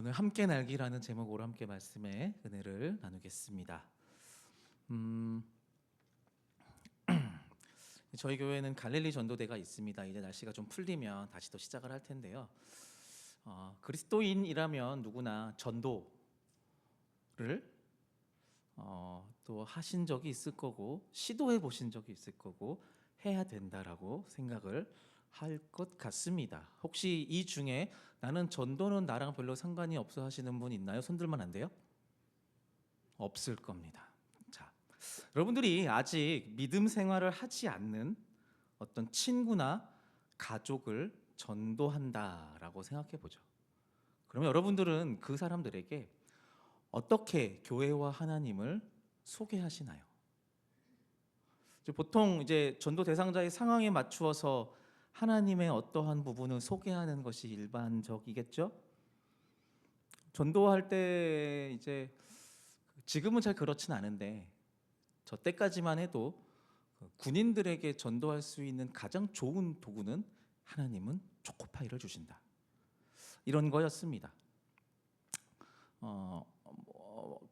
오늘 함께 날기라는 제목으로 함께 말씀의 은혜를 나누겠습니다. 저희 교회는 갈릴리 전도대가 있습니다. 이제 날씨가 좀 풀리면 다시 또 시작을 할 텐데요. 그리스도인이라면 누구나 전도를 또 하신 적이 있을 거고 시도해 보신 적이 있을 거고 해야 된다라고 생각을 할 것 같습니다. 혹시 이 중에 나는 전도는 나랑 별로 상관이 없어 하시는 분 있나요? 손들면 안 돼요? 없을 겁니다. 자, 여러분들이 아직 믿음 생활을 하지 않는 어떤 친구나 가족을 전도한다라고 생각해 보죠. 그러면 여러분들은 그 사람들에게 어떻게 교회와 하나님을 소개하시나요? 보통 이제 전도 대상자의 상황에 맞추어서 하나님의 어떠한 부분을 소개하는 것이 일반적이겠죠? 전도할 때 이제 지금은 잘 그렇진 않은데 저 때까지만 해도 군인들에게 전도할 수 있는 가장 좋은 도구는 하나님은 초코파이를 주신다. 이런 거였습니다.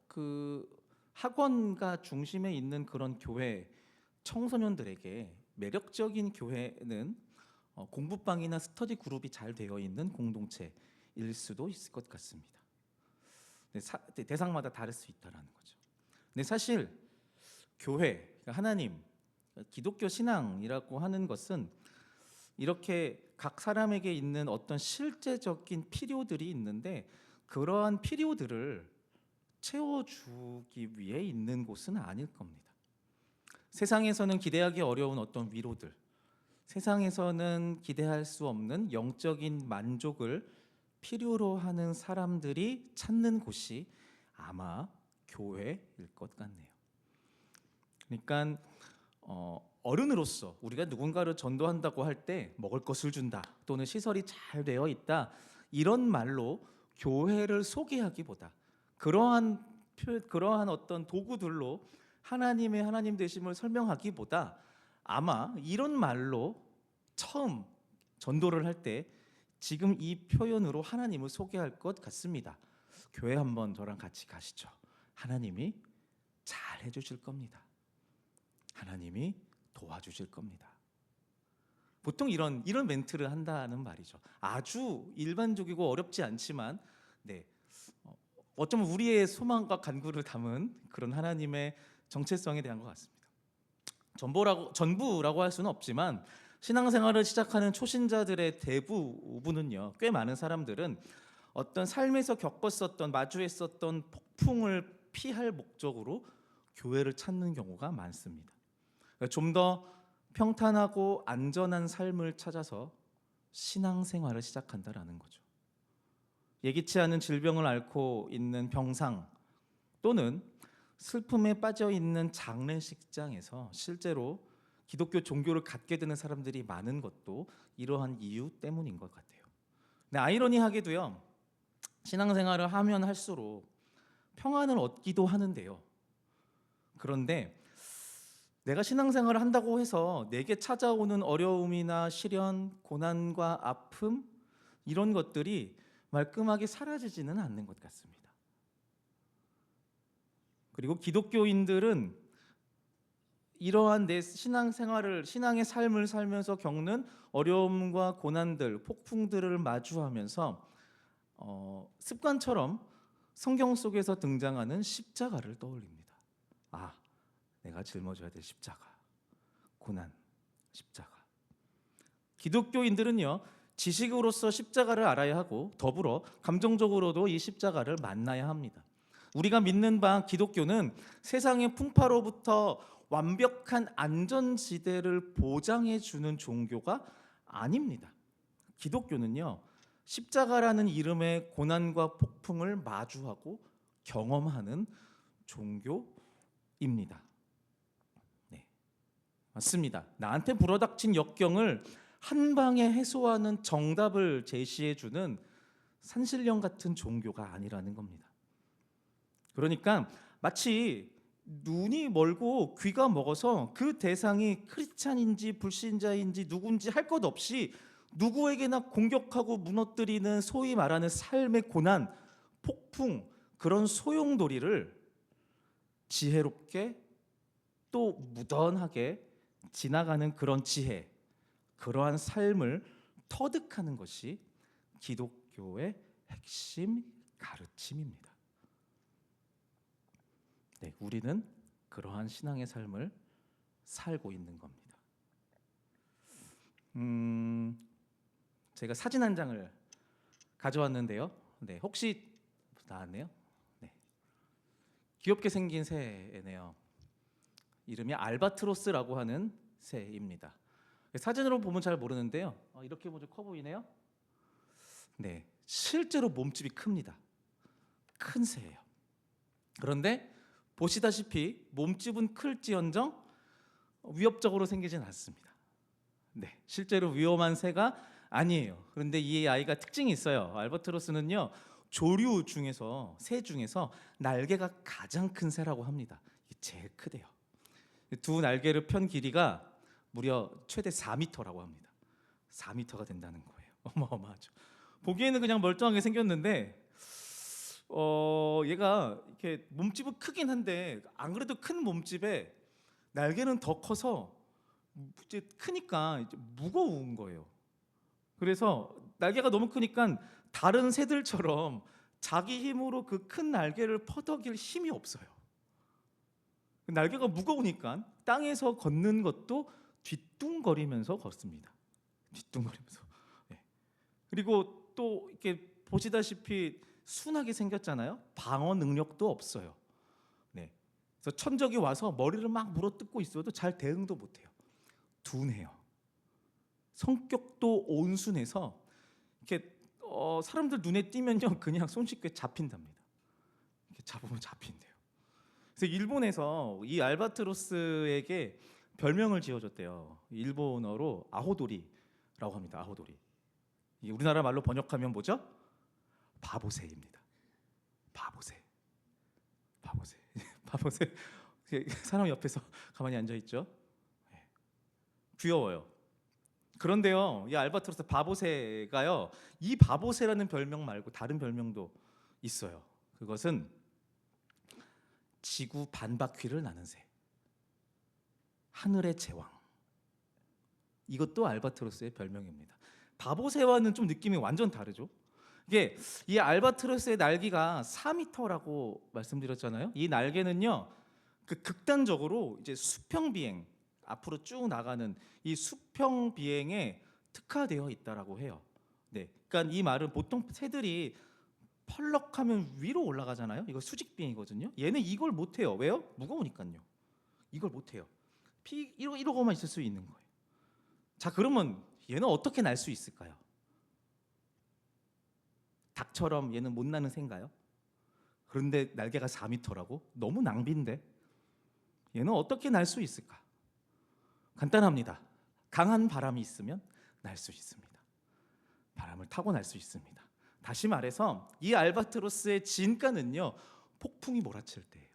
그 학원가 중심에 있는 그런 교회 청소년들에게 매력적인 교회는 공부방이나 스터디 그룹이 잘 되어 있는 공동체일 수도 있을 것 같습니다. 대상마다 다를 수 있다라는 거죠. 근데 사실 교회, 그러니까 하나님, 기독교 신앙이라고 하는 것은 이렇게 각 사람에게 있는 어떤 실제적인 필요들이 있는데 그러한 필요들을 채워주기 위해 있는 곳은 아닐 겁니다. 세상에서는 기대하기 어려운 어떤 위로들, 세상에서는 기대할 수 없는 영적인 만족을 필요로 하는 사람들이 찾는 곳이 아마 교회일 것 같네요. 그러니까 어른으로서 우리가 누군가를 전도한다고 할 때 먹을 것을 준다 또는 시설이 잘 되어 있다 이런 말로 교회를 소개하기보다 그러한 어떤 도구들로 하나님의 하나님 되심을 설명하기보다 아마 이런 말로 처음 전도를 할 때 지금 이 표현으로 하나님을 소개할 것 같습니다. 교회 한번 저랑 같이 가시죠. 하나님이 잘 해주실 겁니다. 하나님이 도와주실 겁니다. 보통 이런 멘트를 한다는 말이죠. 아주 일반적이고 어렵지 않지만 어쩌면 우리의 소망과 간구를 담은 그런 하나님의 정체성에 대한 것 같습니다. 전부라고 할 수는 없지만 신앙생활을 시작하는 초신자들의 대부분은요, 꽤 많은 사람들은 어떤 삶에서 겪었었던 마주했었던 폭풍을 피할 목적으로 교회를 찾는 경우가 많습니다. 좀 더 평탄하고 안전한 삶을 찾아서 신앙생활을 시작한다라는 거죠. 예기치 않은 질병을 앓고 있는 병상 또는 슬픔에 빠져 있는 장례식장에서 실제로 기독교 종교를 갖게 되는 사람들이 많은 것도 이러한 이유 때문인 것 같아요. 근데 아이러니하게도요, 신앙생활을 하면 할수록 평안을 얻기도 하는데요. 그런데 내가 신앙생활을 한다고 해서 내게 찾아오는 어려움이나 시련, 고난과 아픔 이런 것들이 말끔하게 사라지지는 않는 것 같습니다. 그리고 기독교인들은 이러한 내 신앙의 삶을 살면서 겪는 어려움과 고난들, 폭풍들을 마주하면서 습관처럼 성경 속에서 등장하는 십자가를 떠올립니다. 내가 짊어져야 될 십자가, 고난, 십자가. 기독교인들은요, 지식으로서 십자가를 알아야 하고 더불어 감정적으로도 이 십자가를 만나야 합니다. 우리가 믿는 바 기독교는 세상의 풍파로부터 완벽한 안전지대를 보장해 주는 종교가 아닙니다. 기독교는요, 십자가라는 이름의 고난과 폭풍을 마주하고 경험하는 종교입니다. 맞습니다. 나한테 불어닥친 역경을 한 방에 해소하는 정답을 제시해 주는 산신령 같은 종교가 아니라는 겁니다. 그러니까 마치 눈이 멀고 귀가 먹어서 그 대상이 크리스찬인지 불신자인지 누군지 할 것 없이 누구에게나 공격하고 무너뜨리는 소위 말하는 삶의 고난, 폭풍, 그런 소용돌이를 지혜롭게 또 무던하게 지나가는 그런 지혜, 그러한 삶을 터득하는 것이 기독교의 핵심 가르침입니다. 네, 우리는 그러한 신앙의 삶을 살고 있는 겁니다. 제가 사진 한 장을 가져왔는데요. 네, 혹시 나왔네요. 네, 귀엽게 생긴 새네요. 이름이 알바트로스라고 하는 새입니다. 사진으로 보면 잘 모르는데요. 이렇게 보면 커 보이네요. 네, 실제로 몸집이 큽니다. 큰 새예요. 그런데 보시다시피 몸집은 클지언정 위협적으로 생기진 않습니다. 네, 실제로 위험한 새가 아니에요. 그런데 이 아이가 특징이 있어요. 알바트로스는요, 조류 중에서 새 중에서 날개가 가장 큰 새라고 합니다. 이게 제일 크대요. 두 날개를 편 길이가 무려 최대 4m라고 합니다. 4m가 된다는 거예요. 어마어마하죠. 보기에는 그냥 멀쩡하게 생겼는데 얘가 이렇게 몸집은 크긴 한데 안 그래도 큰 몸집에 날개는 더 커서 이제 크니까 이제 무거운 거예요. 그래서 날개가 너무 크니까 다른 새들처럼 자기 힘으로 그 큰 날개를 퍼덕일 힘이 없어요. 날개가 무거우니까 땅에서 걷는 것도 뒤뚱거리면서 걷습니다. 뒤뚱거리면서. 네. 그리고 또 이렇게 보시다시피 순하게 생겼잖아요. 방어 능력도 없어요. 네. 그래서 천적이 와서 머리를 막 물어뜯고 있어도 잘 대응도 못해요. 둔해요. 성격도 온순해서 이렇게 사람들 눈에 띄면요 그냥 손쉽게 잡힌답니다. 이렇게 잡으면 잡힌대요. 그래서 일본에서 이 알바트로스에게 별명을 지어줬대요. 일본어로 아호도리라고 합니다. 아호도리. 이게 우리나라 말로 번역하면 뭐죠? 바보새입니다. 바보새. 바보새. 바보새. 사람 옆에서 가만히 앉아 있죠. 귀여워요. 그런데요, 이 알바트로스 바보새가요, 이 바보새라는 별명 말고 다른 별명도 있어요. 그것은 지구 반바퀴를 나는 새, 하늘의 제왕. 이것도 알바트로스의 별명입니다. 바보새와는 좀 느낌이 완전 다르죠. 이게 이 알바트로스의 날개가 4m라고 말씀드렸잖아요. 이 날개는요, 그 극단적으로 이제 수평 비행, 앞으로 쭉 나가는 이 수평 비행에 특화되어 있다라고 해요. 네, 그러니까 이 말은 보통 새들이 펄럭하면 위로 올라가잖아요. 이거 수직 비행이거든요. 얘는 이걸 못 해요. 왜요? 무거우니까요. 이걸 못 해요. 이러고만 있을 수 있는 거예요. 자, 그러면 얘는 어떻게 날 수 있을까요? 닭처럼 얘는 못 나는 새인가요? 그런데 날개가 4m라고? 너무 낭비인데. 얘는 어떻게 날 수 있을까? 간단합니다. 강한 바람이 있으면 날 수 있습니다. 바람을 타고 날 수 있습니다. 다시 말해서 이 알바트로스의 진가는요, 폭풍이 몰아칠 때예요.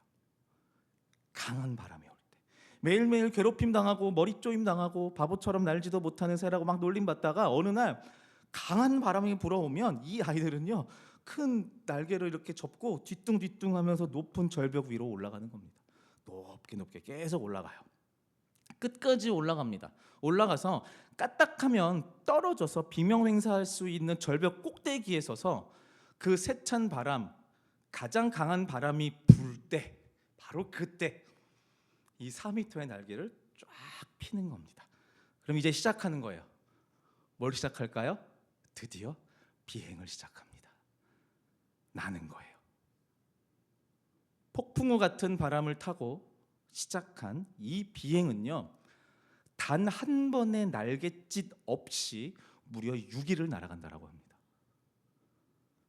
강한 바람이 올 때. 매일매일 괴롭힘 당하고 머리 쪼임 당하고 바보처럼 날지도 못하는 새라고 막 놀림받다가 어느 날 강한 바람이 불어오면 이 아이들은요, 큰 날개를 이렇게 접고 뒤뚱뒤뚱하면서 높은 절벽 위로 올라가는 겁니다. 높게 높게 계속 올라가요. 끝까지 올라갑니다. 올라가서 까딱하면 떨어져서 비명행사할 수 있는 절벽 꼭대기에 서서 그 세찬 바람, 가장 강한 바람이 불 때, 바로 그때 이 4m의 날개를 쫙 피는 겁니다. 그럼 이제 시작하는 거예요. 뭘 시작할까요? 드디어 비행을 시작합니다. 나는 거예요. 폭풍우 같은 바람을 타고 시작한 이 비행은요, 단 한 번의 날갯짓 없이 무려 6일을 날아간다라고 합니다.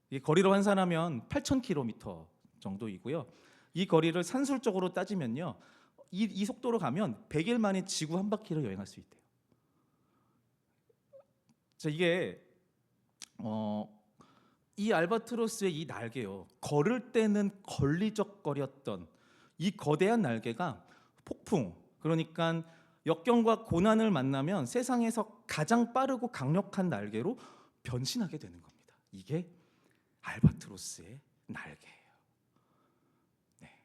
이 거리로 환산하면 8,000km 정도이고요. 이 거리를 산술적으로 따지면요, 이 속도로 가면 100일 만에 지구 한 바퀴를 여행할 수 있대요. 자, 이게 이 알바트로스의 이 날개요, 걸을 때는 걸리적거렸던 이 거대한 날개가 폭풍, 그러니까 역경과 고난을 만나면 세상에서 가장 빠르고 강력한 날개로 변신하게 되는 겁니다. 이게 알바트로스의 날개예요. 네,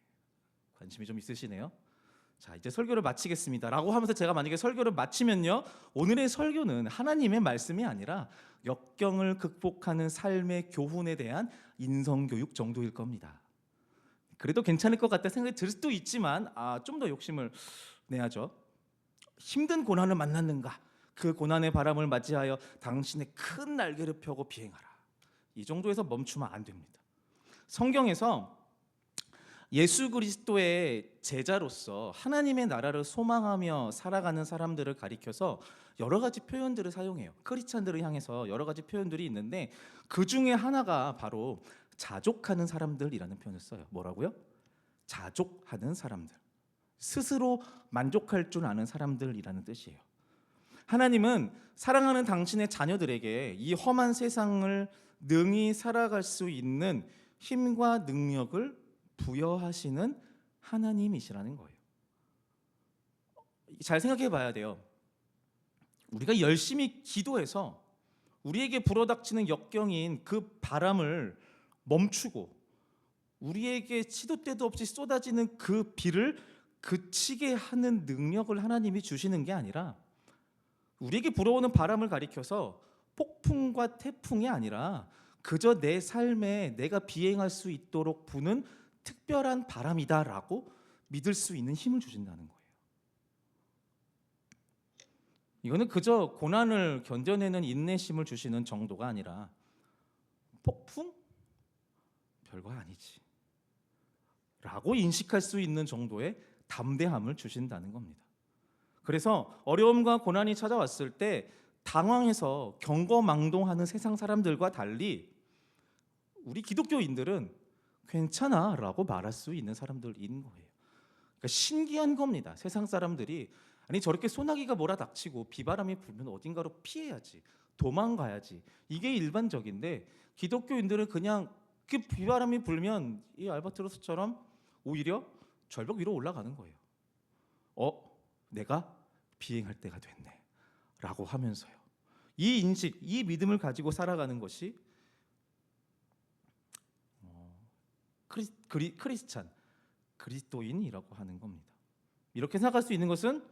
관심이 좀 있으시네요. 자, 이제 설교를 마치겠습니다 라고 하면서 제가 만약에 설교를 마치면요, 오늘의 설교는 하나님의 말씀이 아니라 역경을 극복하는 삶의 교훈에 대한 인성교육 정도일 겁니다. 그래도 괜찮을 것 같다 생각이 들 수도 있지만 좀 더 욕심을 내야죠. 힘든 고난을 만났는가? 그 고난의 바람을 맞이하여 당신의 큰 날개를 펴고 비행하라. 이 정도에서 멈추면 안 됩니다. 성경에서 예수 그리스도의 제자로서 하나님의 나라를 소망하며 살아가는 사람들을 가리켜서 여러 가지 표현들을 사용해요. 크리스찬들을 향해서 여러 가지 표현들이 있는데 그 중에 하나가 바로 자족하는 사람들이라는 표현을 써요. 뭐라고요? 자족하는 사람들. 스스로 만족할 줄 아는 사람들이라는 뜻이에요. 하나님은 사랑하는 당신의 자녀들에게 이 험한 세상을 능히 살아갈 수 있는 힘과 능력을 부여하시는 하나님이시라는 거예요. 잘 생각해 봐야 돼요. 우리가 열심히 기도해서 우리에게 불어닥치는 역경인 그 바람을 멈추고 우리에게 시도 때도 없이 쏟아지는 그 비를 그치게 하는 능력을 하나님이 주시는 게 아니라 우리에게 불어오는 바람을 가리켜서 폭풍과 태풍이 아니라 그저 내 삶에 내가 비행할 수 있도록 부는 특별한 바람이다라고 믿을 수 있는 힘을 주신다는 거예요. 이거는 그저 고난을 견뎌내는 인내심을 주시는 정도가 아니라 폭풍? 별거 아니지 라고 인식할 수 있는 정도의 담대함을 주신다는 겁니다. 그래서 어려움과 고난이 찾아왔을 때 당황해서 경거망동하는 세상 사람들과 달리 우리 기독교인들은 괜찮아 라고 말할 수 있는 사람들인 거예요. 그러니까 신기한 겁니다. 세상 사람들이 아니 저렇게 소나기가 몰아닥치고 비바람이 불면 어딘가로 피해야지, 도망가야지, 이게 일반적인데 기독교인들은 그냥 그 비바람이 불면 이 알바트로스처럼 오히려 절벽 위로 올라가는 거예요. 내가 비행할 때가 됐네 라고 하면서요. 이 인식, 이 믿음을 가지고 살아가는 것이 크리스찬, 그리스도인이라고 하는 겁니다. 이렇게 생각할 수 있는 것은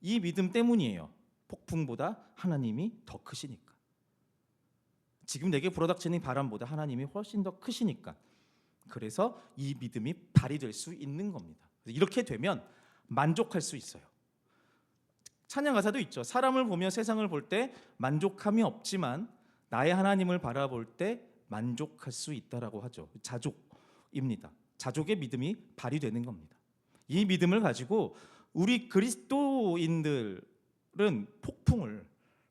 이 믿음 때문이에요. 폭풍보다 하나님이 더 크시니까. 지금 내게 불어닥치는 바람보다 하나님이 훨씬 더 크시니까. 그래서 이 믿음이 발휘될 수 있는 겁니다. 이렇게 되면 만족할 수 있어요. 찬양 가사도 있죠. 사람을 보며 세상을 볼 때 만족함이 없지만 나의 하나님을 바라볼 때 만족할 수 있다라고 하죠. 자족입니다. 자족의 믿음이 발휘되는 겁니다. 이 믿음을 가지고 우리 그리스도인들은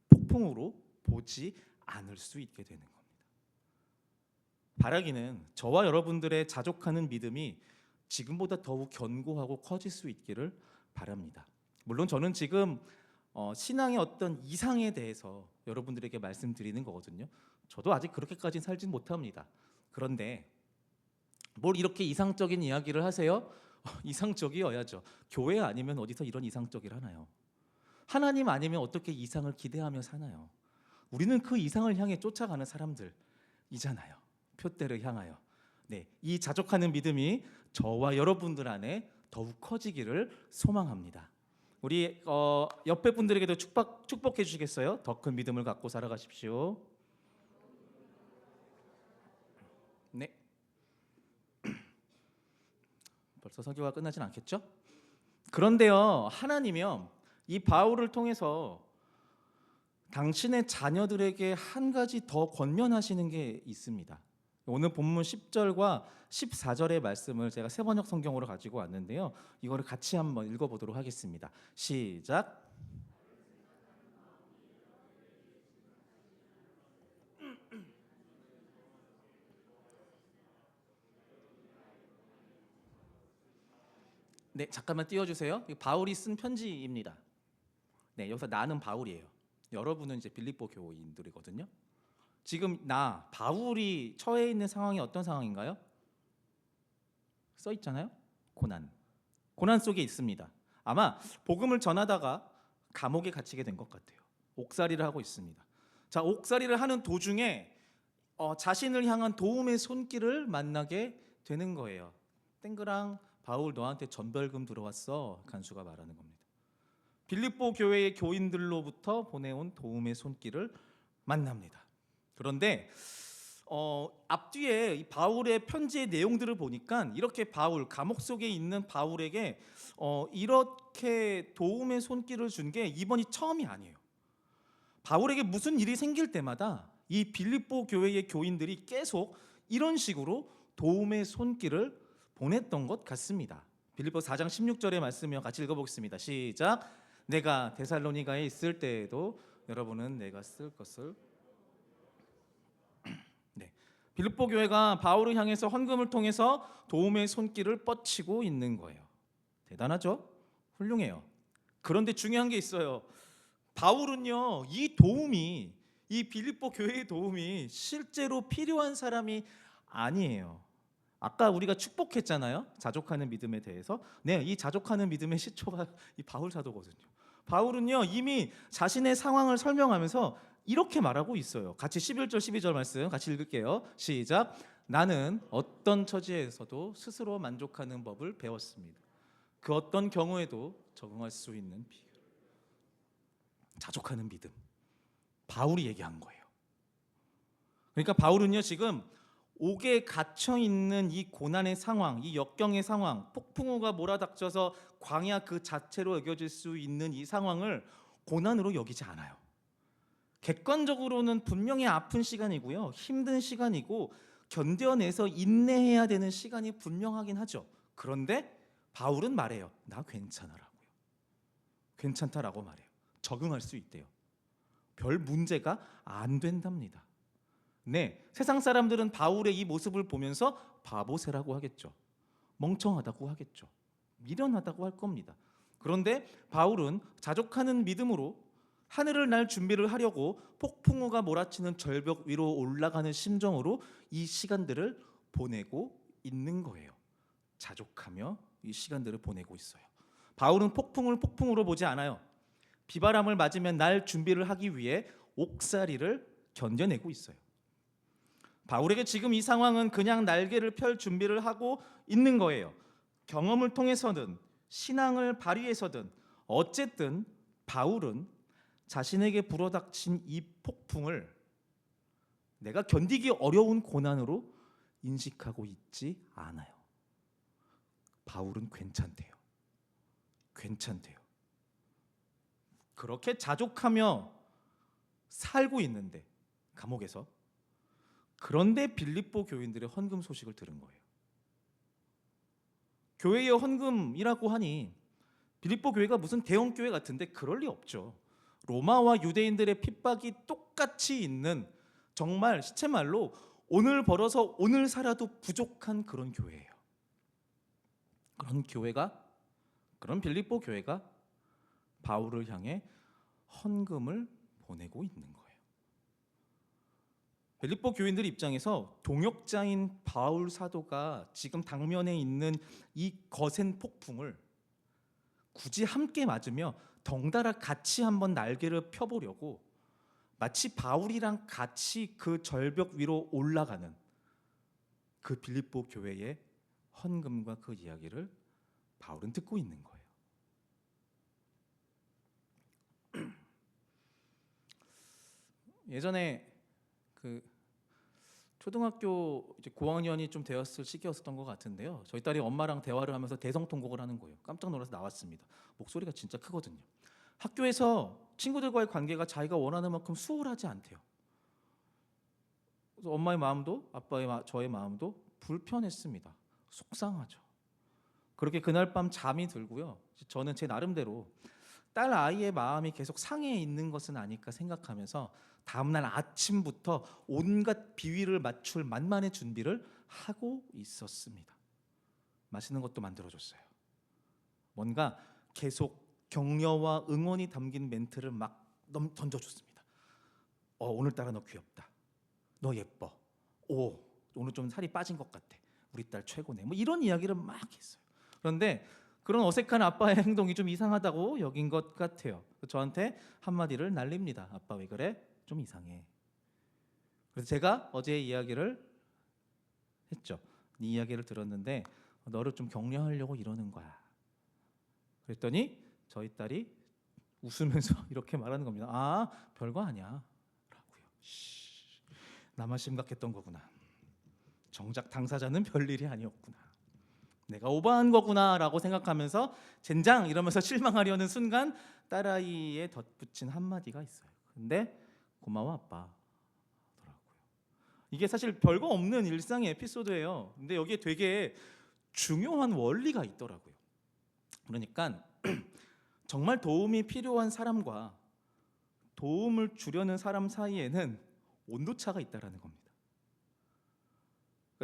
폭풍으로 보지 않을 수 있게 되는 겁니다. 바라기는 저와 여러분들의 자족하는 믿음이 지금보다 더욱 견고하고 커질 수 있기를 바랍니다. 물론 저는 지금 신앙의 어떤 이상에 대해서 여러분들에게 말씀드리는 거거든요. 저도 아직 그렇게까지는 살진 못합니다. 그런데 뭘 이렇게 이상적인 이야기를 하세요? 이상적이어야죠. 교회 아니면 어디서 이런 이상적이를 하나요? 하나님 아니면 어떻게 이상을 기대하며 사나요? 우리는 그 이상을 향해 쫓아가는 사람들이잖아요. 표대를 향하여. 네, 이 자족하는 믿음이 저와 여러분들 안에 더욱 커지기를 소망합니다. 우리 옆에 분들에게도 축복해 주시겠어요? 더 큰 믿음을 갖고 살아가십시오. 네. 벌써 설교가 끝나진 않겠죠? 그런데요, 하나님이요, 이 바울을 통해서 당신의 자녀들에게 한 가지 더 권면하시는 게 있습니다. 오늘 본문 10절과 14절의 말씀을 제가 새번역 성경으로 가지고 왔는데요. 이거를 같이 한번 읽어보도록 하겠습니다. 시작. 네, 잠깐만 띄워주세요. 바울이 쓴 편지입니다. 네, 여기서 나는 바울이에요. 여러분은 이제 빌립보 교인들이거든요. 지금 바울이 처해 있는 상황이 어떤 상황인가요? 써 있잖아요. 고난 속에 있습니다. 아마 복음을 전하다가 감옥에 갇히게 된 것 같아요. 옥살이를 하고 있습니다. 자, 옥살이를 하는 도중에 자신을 향한 도움의 손길을 만나게 되는 거예요. 땡그랑 바울 너한테 전별금 들어왔어. 간수가 말하는 겁니다. 빌립보 교회의 교인들로부터 보내온 도움의 손길을 만납니다. 그런데 앞뒤에 이 바울의 편지의 내용들을 보니까 이렇게 감옥 속에 있는 바울에게 이렇게 도움의 손길을 준 게 이번이 처음이 아니에요. 바울에게 무슨 일이 생길 때마다 이 빌립보 교회의 교인들이 계속 이런 식으로 도움의 손길을 보냈던 것 같습니다. 빌립보 4장 16절의 말씀이요, 같이 읽어보겠습니다. 시작. 내가 데살로니가에 있을 때에도 여러분은 내가 쓸 것을. 네, 빌립보 교회가 바울을 향해서 헌금을 통해서 도움의 손길을 뻗치고 있는 거예요. 대단하죠? 훌륭해요. 그런데 중요한 게 있어요. 바울은요, 이 빌립보 교회의 도움이 실제로 필요한 사람이 아니에요. 아까 우리가 축복했잖아요. 자족하는 믿음에 대해서. 네, 이 자족하는 믿음의 시초가 이 바울 사도거든요. 바울은요, 이미 자신의 상황을 설명하면서 이렇게 말하고 있어요. 같이 11절 12절 말씀 같이 읽을게요. 시작. 나는 어떤 처지에서도 스스로 만족하는 법을 배웠습니다. 그 어떤 경우에도 적응할 수 있는 비결. 자족하는 믿음. 바울이 얘기한 거예요. 그러니까 바울은요, 지금 옥에 갇혀 있는 이 고난의 상황, 이 역경의 상황, 폭풍우가 몰아닥쳐서 광야 그 자체로 여겨질 수 있는 이 상황을 고난으로 여기지 않아요. 객관적으로는 분명히 아픈 시간이고요, 힘든 시간이고 견뎌내서 인내해야 되는 시간이 분명하긴 하죠. 그런데 바울은 말해요. 나 괜찮아라고요. 괜찮다라고 말해요. 적응할 수 있대요. 별 문제가 안 된답니다. 네, 세상 사람들은 바울의 이 모습을 보면서 바보새라고 하겠죠. 멍청하다고 하겠죠. 미련하다고 할 겁니다. 그런데 바울은 자족하는 믿음으로 하늘을 날 준비를 하려고 폭풍우가 몰아치는 절벽 위로 올라가는 심정으로 이 시간들을 보내고 있는 거예요. 자족하며 이 시간들을 보내고 있어요. 바울은 폭풍을 폭풍으로 보지 않아요. 비바람을 맞으면 날 준비를 하기 위해 옥살이를 견뎌내고 있어요. 바울에게 지금 이 상황은 그냥 날개를 펼 준비를 하고 있는 거예요. 경험을 통해서든 신앙을 발휘해서든 어쨌든 바울은 자신에게 불어닥친 이 폭풍을 내가 견디기 어려운 고난으로 인식하고 있지 않아요. 바울은 괜찮대요. 괜찮대요. 그렇게 자족하며 살고 있는데 감옥에서, 그런데 빌립보 교인들의 헌금 소식을 들은 거예요. 교회의 헌금이라고 하니 빌립보 교회가 무슨 대형 교회 같은데 그럴 리 없죠. 로마와 유대인들의 핍박이 똑같이 있는, 정말 시체말로 오늘 벌어서 오늘 살아도 부족한 그런 교회예요. 그런 빌립보 교회가 바울을 향해 헌금을 보내고 있는 거예요. 빌립보 교인들 입장에서 동역자인 바울 사도가 지금 당면에 있는 이 거센 폭풍을 굳이 함께 맞으며 덩달아 같이 한번 날개를 펴보려고 마치 바울이랑 같이 그 절벽 위로 올라가는 그 빌립보 교회의 헌금과 그 이야기를 바울은 듣고 있는 거예요. 예전에 그 초등학교 이제 고학년이 좀 되었을 시기였던 것 같은데요. 저희 딸이 엄마랑 대화를 하면서 대성통곡을 하는 거예요. 깜짝 놀라서 나왔습니다. 목소리가 진짜 크거든요. 학교에서 친구들과의 관계가 자기가 원하는 만큼 수월하지 않대요. 그래서 엄마의 마음도 저의 마음도 불편했습니다. 속상하죠. 그렇게 그날 밤 잠이 들고요. 저는 제 나름대로 딸 아이의 마음이 계속 상해 있는 것은 아닐까 생각하면서 다음날 아침부터 온갖 비위를 맞출 만만의 준비를 하고 있었습니다. 맛있는 것도 만들어줬어요. 뭔가 계속 격려와 응원이 담긴 멘트를 막 던져줬습니다. 오늘따라 너 귀엽다. 너 예뻐. 오늘 좀 살이 빠진 것 같아. 우리 딸 최고네. 뭐 이런 이야기를 막 했어요. 그런데 그런 어색한 아빠의 행동이 좀 이상하다고 여긴 것 같아요. 저한테 한마디를 날립니다. 아빠 왜 그래? 좀 이상해. 그래서 제가 어제 이야기를 했죠. 네 이야기를 들었는데 너를 좀 격려하려고 이러는 거야. 그랬더니 저희 딸이 웃으면서 이렇게 말하는 겁니다. 아, 별거 아니야 라고요. 나만 심각했던 거구나. 정작 당사자는 별일이 아니었구나. 내가 오버한 거구나 라고 생각하면서 젠장 이러면서 실망하려는 순간 딸아이에 덧붙인 한마디가 있어요. 근데 고마워 아빠 더라고요. 이게 사실 별거 없는 일상의 에피소드예요. 근데 여기에 되게 중요한 원리가 있더라고요. 그러니까 정말 도움이 필요한 사람과 도움을 주려는 사람 사이에는 온도차가 있다라는 겁니다.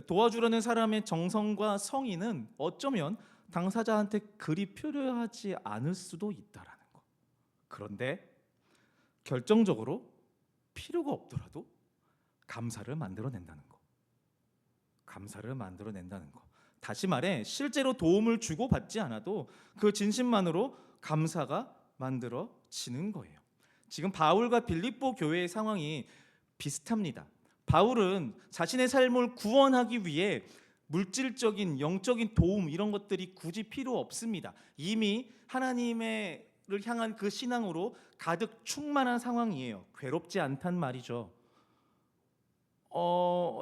도와주려는 사람의 정성과 성의는 어쩌면 당사자한테 그리 필요하지 않을 수도 있다라는 거. 그런데 결정적으로 필요가 없더라도 감사를 만들어낸다는 거. 감사를 만들어낸다는 거. 다시 말해 실제로 도움을 주고받지 않아도 그 진심만으로 감사가 만들어지는 거예요. 지금 바울과 빌립보 교회의 상황이 비슷합니다. 바울은 자신의 삶을 구원하기 위해 물질적인 영적인 도움 이런 것들이 굳이 필요 없습니다. 이미 하나님을 향한 그 신앙으로 가득 충만한 상황이에요. 괴롭지 않단 말이죠.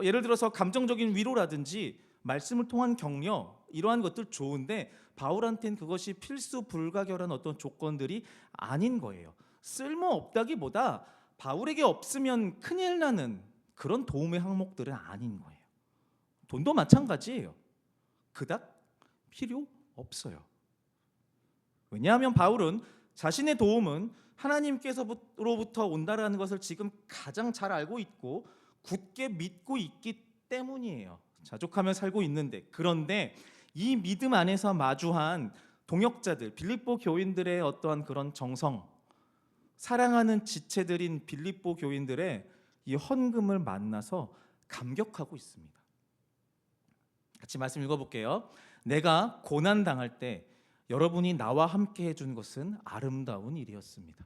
예를 들어서 감정적인 위로라든지 말씀을 통한 격려 이러한 것들 좋은데 바울한테는 그것이 필수 불가결한 어떤 조건들이 아닌 거예요. 쓸모없다기보다 바울에게 없으면 큰일 나는 그런 도움의 항목들은 아닌 거예요. 돈도 마찬가지예요. 그닥 필요 없어요. 왜냐하면 바울은 자신의 도움은 하나님께서로부터 온다라는 것을 지금 가장 잘 알고 있고 굳게 믿고 있기 때문이에요. 자족하며 살고 있는데, 그런데 이 믿음 안에서 마주한 동역자들, 빌립보 교인들의 어떠한 그런 정성, 사랑하는 지체들인 빌립보 교인들의 이 헌금을 만나서 감격하고 있습니다. 같이 말씀 읽어볼게요. 내가 고난 당할 때 여러분이 나와 함께 해준 것은 아름다운 일이었습니다.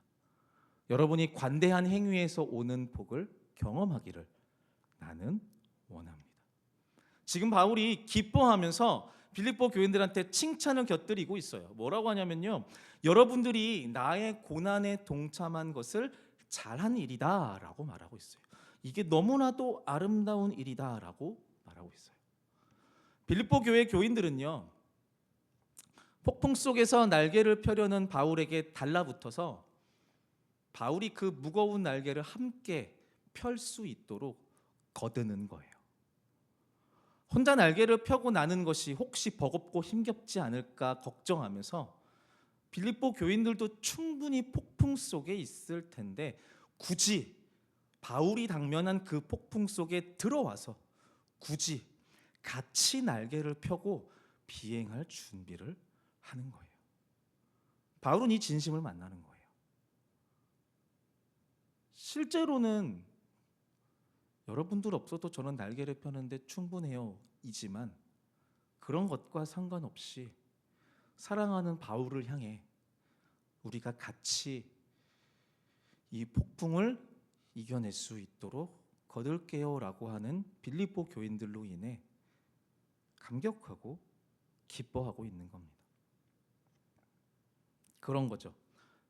여러분이 관대한 행위에서 오는 복을 경험하기를 나는 원합니다. 지금 바울이 기뻐하면서 빌립보 교인들한테 칭찬을 곁들이고 있어요. 뭐라고 하냐면요, 여러분들이 나의 고난에 동참한 것을 잘한 일이다 라고 말하고 있어요. 이게 너무나도 아름다운 일이다 라고 말하고 있어요. 빌립보 교회 교인들은요, 폭풍 속에서 날개를 펴려는 바울에게 달라붙어서 바울이 그 무거운 날개를 함께 펼 수 있도록 거드는 거예요. 혼자 날개를 펴고 나는 것이 혹시 버겁고 힘겹지 않을까 걱정하면서 빌립보 교인들도 충분히 폭풍 속에 있을 텐데 굳이 바울이 당면한 그 폭풍 속에 들어와서 굳이 같이 날개를 펴고 비행할 준비를 하는 거예요. 바울은 이 진심을 만나는 거예요. 실제로는 여러분들 없어도 저는 날개를 펴는데 충분해요 이지만 그런 것과 상관없이 사랑하는 바울을 향해 우리가 같이 이 폭풍을 이겨낼 수 있도록 거둘게요 라고 하는 빌립보 교인들로 인해 감격하고 기뻐하고 있는 겁니다. 그런 거죠.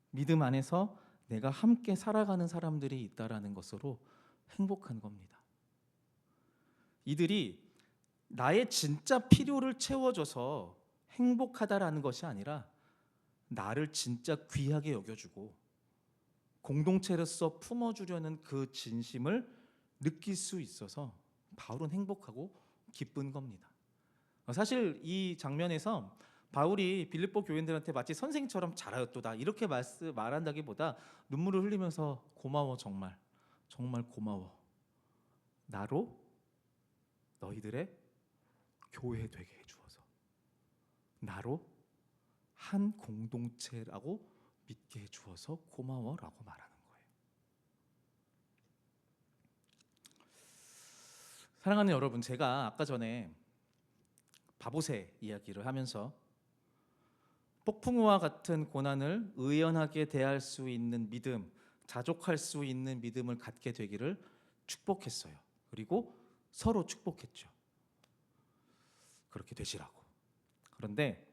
믿음 안에서 내가 함께 살아가는 사람들이 있다라는 것으로 행복한 겁니다. 이들이 나의 진짜 필요를 채워줘서 행복하다라는 것이 아니라 나를 진짜 귀하게 여겨주고 공동체로서 품어주려는 그 진심을 느낄 수 있어서 바울은 행복하고 기쁜 겁니다. 사실 이 장면에서 바울이 빌립보 교인들한테 마치 선생처럼 잘하였도다 이렇게 말한다기보다 눈물을 흘리면서 고마워, 정말 정말 고마워, 나로 너희들의 교회 되게 해주어서 나로 한 공동체라고 믿게 해주어서 고마워라고 말하는 거예요. 사랑하는 여러분, 제가 아까 전에 바보새 이야기를 하면서 폭풍우와 같은 고난을 의연하게 대할 수 있는 믿음, 자족할 수 있는 믿음을 갖게 되기를 축복했어요. 그리고 서로 축복했죠. 그렇게 되시라고. 그런데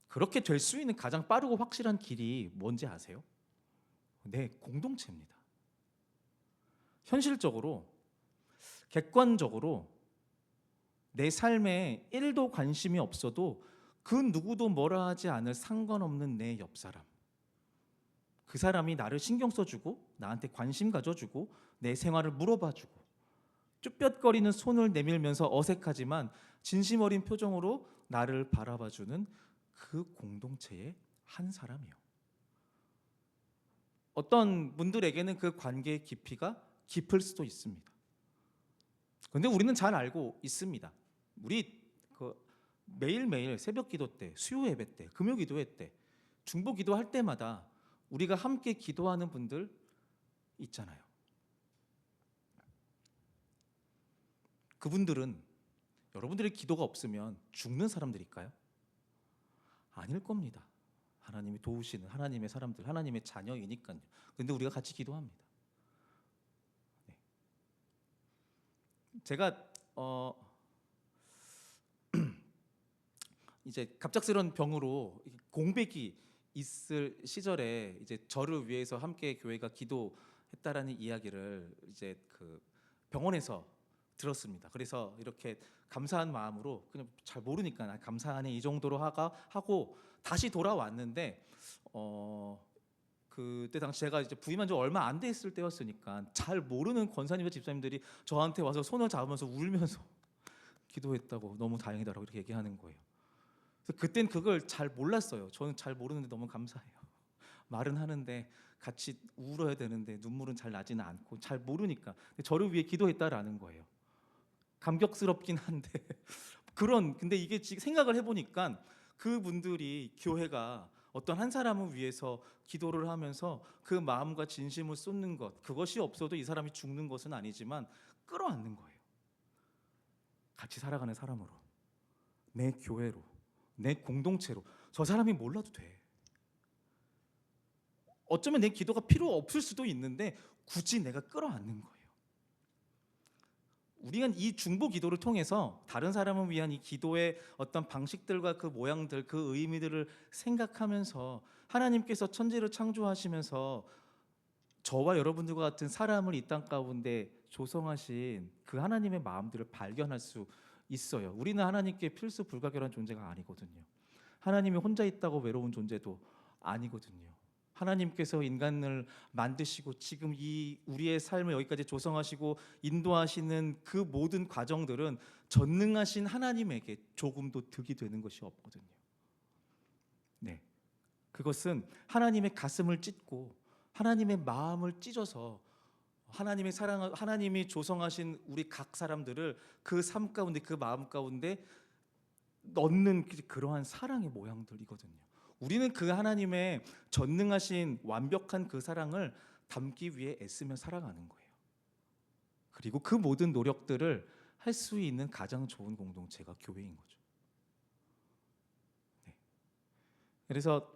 그렇게 될 수 있는 가장 빠르고 확실한 길이 뭔지 아세요? 네, 공동체입니다. 현실적으로, 객관적으로 내 삶에 1도 관심이 없어도 그 누구도 뭐라 하지 않을 상관없는 내 옆 사람, 그 사람이 나를 신경 써주고 나한테 관심 가져주고 내 생활을 물어봐주고 쭈뼛거리는 손을 내밀면서 어색하지만 진심 어린 표정으로 나를 바라봐주는 그 공동체의 한 사람이요. 어떤 분들에게는 그 관계의 깊이가 깊을 수도 있습니다. 근데 우리는 잘 알고 있습니다. 우리 그 매일매일 새벽 기도 때, 수요 예배 때, 금요 기도회 때, 중보 기도할 때마다 우리가 함께 기도하는 분들 있잖아요. 그분들은 여러분들의 기도가 없으면 죽는 사람들일까요? 아닐 겁니다. 하나님이 도우시는 하나님의 사람들, 하나님의 자녀이니까요. 근데 우리가 같이 기도합니다. 네. 제가 이제 갑작스러운 병으로 공백이 있을 시절에 이제 저를 위해서 함께 교회가 기도했다라는 이야기를 이제 그 병원에서 들었습니다. 그래서 이렇게 감사한 마음으로 그냥 잘 모르니까 감사하네 이 정도로 하고 다시 돌아왔는데 그때 당시 제가 이제 부임한 지 얼마 안 됐을 때였으니까 잘 모르는 권사님과 집사님들이 저한테 와서 손을 잡으면서 울면서 기도했다고 너무 다행이다라고 이렇게 얘기하는 거예요. 그래서 그땐 그걸 잘 몰랐어요. 저는 잘 모르는데 너무 감사해요. 말은 하는데 같이 울어야 되는데 눈물은 잘 나지는 않고 잘 모르니까 저를 위해 기도했다라는 거예요. 감격스럽긴 한데 근데 이게 지금 생각을 해보니까 그분들이 교회가 어떤 한 사람을 위해서 기도를 하면서 그 마음과 진심을 쏟는 것, 그것이 없어도 이 사람이 죽는 것은 아니지만 끌어안는 거예요. 같이 살아가는 사람으로, 내 교회로, 내 공동체로. 저 사람이 몰라도 돼. 어쩌면 내 기도가 필요 없을 수도 있는데 굳이 내가 끌어안는 거예요. 우리가 이 중보 기도를 통해서 다른 사람을 위한 이 기도의 어떤 방식들과 그 모양들, 그 의미들을 생각하면서 하나님께서 천지를 창조하시면서 저와 여러분들과 같은 사람을 이 땅 가운데 조성하신 그 하나님의 마음들을 발견할 수 있어요. 우리는 하나님께 필수 불가결한 존재가 아니거든요. 하나님이 혼자 있다고 외로운 존재도 아니거든요. 하나님께서 인간을 만드시고 지금 이 우리의 삶을 여기까지 조성하시고 인도하시는 그 모든 과정들은 전능하신 하나님에게 조금도 득이 되는 것이 없거든요. 네, 그것은 하나님의 가슴을 찢고 하나님의 마음을 찢어서 하나님의 사랑, 하나님이 조성하신 우리 각 사람들을 그 삶 가운데, 그 마음 가운데 넣는 그러한 사랑의 모양들이거든요. 우리는 그 하나님의 전능하신 완벽한 그 사랑을 담기 위해 애쓰며 살아가는 거예요. 그리고 그 모든 노력들을 할 수 있는 가장 좋은 공동체가 교회인 거죠. 네. 그래서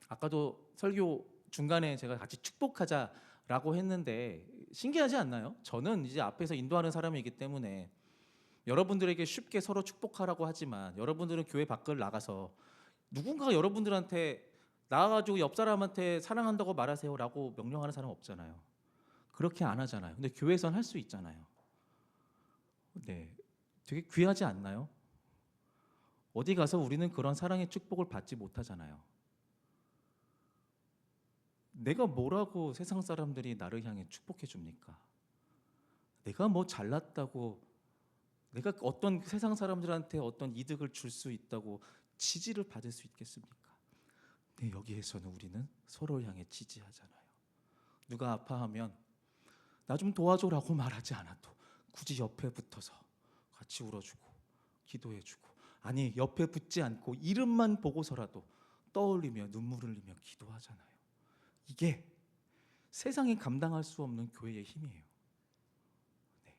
아까도 설교 중간에 제가 같이 축복하자라고 했는데 신기하지 않나요? 저는 이제 앞에서 인도하는 사람이기 때문에 여러분들에게 쉽게 서로 축복하라고 하지만 여러분들은 교회 밖을 나가서 누군가가 여러분들한테 나와가지고 옆 사람한테 사랑한다고 말하세요라고 명령하는 사람 없잖아요. 그렇게 안 하잖아요. 근데 교회에선 할 수 있잖아요. 네, 되게 귀하지 않나요? 어디 가서 우리는 그런 사랑의 축복을 받지 못하잖아요. 내가 뭐라고 세상 사람들이 나를 향해 축복해 줍니까? 내가 뭐 잘났다고, 내가 어떤 세상 사람들한테 어떤 이득을 줄 수 있다고 지지를 받을 수 있겠습니까? 네, 여기에서는 우리는 서로를 향해 지지하잖아요. 누가 아파하면 나 좀 도와줘라고 말하지 않아도 굳이 옆에 붙어서 같이 울어주고 기도해주고, 아니 옆에 붙지 않고 이름만 보고서라도 떠올리며 눈물을 흘리며 기도하잖아요. 이게 세상이 감당할 수 없는 교회의 힘이에요. 네.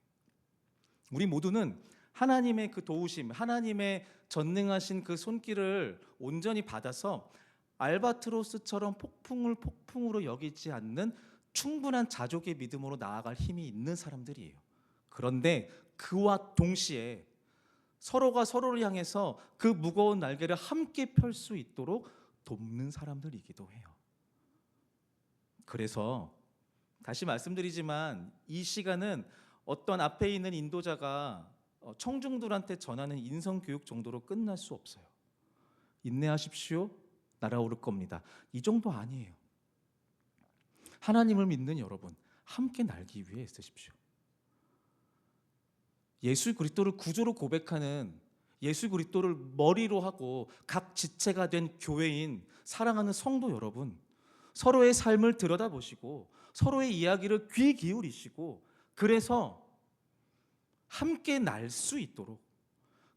우리 모두는 하나님의 그 도우심, 하나님의 전능하신 그 손길을 온전히 받아서 알바트로스처럼 폭풍을 폭풍으로 여기지 않는 충분한 자족의 믿음으로 나아갈 힘이 있는 사람들이에요. 그런데 그와 동시에 서로가 서로를 향해서 그 무거운 날개를 함께 펼 수 있도록 돕는 사람들이기도 해요. 그래서 다시 말씀드리지만 이 시간은 어떤 앞에 있는 인도자가 청중들한테 전하는 인성 교육 정도로 끝날 수 없어요. 인내하십시오. 날아오를 겁니다. 이 정도 아니에요. 하나님을 믿는 여러분, 함께 날기 위해 애쓰십시오. 예수 그리스도를 구주로 고백하는, 예수 그리스도를 머리로 하고 각 지체가 된 교회인 사랑하는 성도 여러분, 서로의 삶을 들여다보시고 서로의 이야기를 귀 기울이시고, 그래서 함께 날 수 있도록,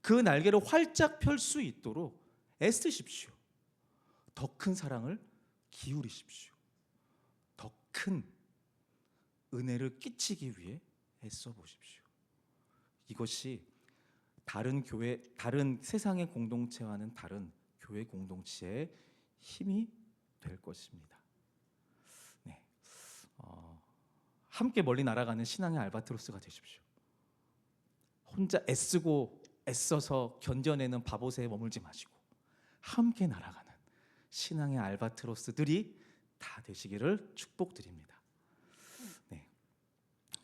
그 날개를 활짝 펼 수 있도록 애쓰십시오. 더 큰 사랑을 기울이십시오. 더 큰 은혜를 끼치기 위해 애써 보십시오. 이것이 다른 교회, 다른 세상의 공동체와는 다른 교회 공동체의 힘이 될 것입니다. 네, 함께 멀리 날아가는 신앙의 알바트로스가 되십시오. 혼자 애쓰고 애써서 견뎌내는 바보새에 머물지 마시고 함께 날아가는 신앙의 알바트로스들이 다 되시기를 축복드립니다. 네,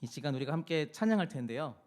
이 시간 우리가 함께 찬양할 텐데요.